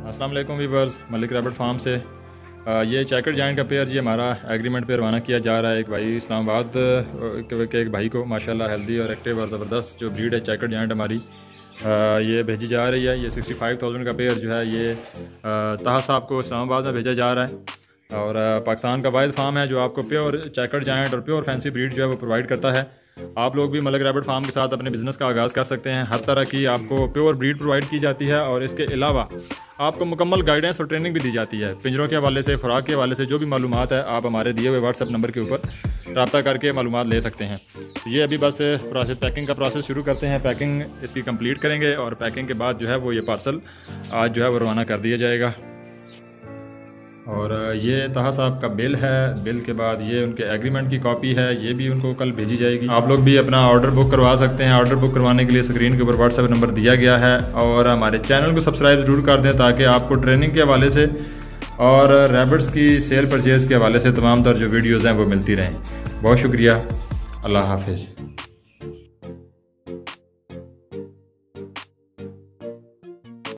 अस्सलाम वालेकुम viewers, Malik rabbit farm से ये चेकर जायंट का पेयर जी हमारा एग्रीमेंट पे रवाना किया जा रहा है। एक भाई इस्लामाबाद के एक भाई को माशाल्लाह हेल्दी और एक्टिव और ज़बरदस्त जो ब्रीड है चेकर जायंट हमारी ये भेजी जा रही है। ये 65,000 का पेयर जो है ये ताहा साहब को इस्लामाबाद में भेजा जा रहा है और पाकिस्तान का वाहिद फार्म है जो आपको प्योर चेकर जायंट और प्योर फैंसी ब्रीड जो है वो प्रोवाइड करता है। आप लोग भी मलिक रैबिट फार्म के साथ अपने बिज़नेस का आगाज़ कर सकते हैं। हर तरह की आपको प्योर ब्रीड प्रोवाइड की जाती है और इसके अलावा आपको मुकम्मल गाइडेंस और ट्रेनिंग भी दी जाती है। पिंजरों के हवाले से, खुराक के हवाले से जो भी मालूमात है आप हमारे दिए हुए व्हाट्सएप नंबर के ऊपर रब्ता करके मालूमात ले सकते हैं। ये अभी बस पैकिंग का प्रोसेस शुरू करते हैं। पैकिंग इसकी कंप्लीट करेंगे और पैकिंग के बाद जो है वो ये पार्सल आज जो है वो रवाना कर दिया जाएगा। और ये ताहा साहब का बिल है। बिल के बाद ये उनके एग्रीमेंट की कॉपी है, ये भी उनको कल भेजी जाएगी। आप लोग भी अपना ऑर्डर बुक करवा सकते हैं। ऑर्डर बुक करवाने के लिए स्क्रीन के ऊपर व्हाट्सएप नंबर दिया गया है और हमारे चैनल को सब्सक्राइब ज़रूर कर दें ताकि आपको ट्रेनिंग के हवाले से और रैबिट्स की सेल परचेज़ के हवाले से तमाम तर जो वीडियोज़ हैं वो मिलती रहें। बहुत शुक्रिया। अल्लाह हाफिज़।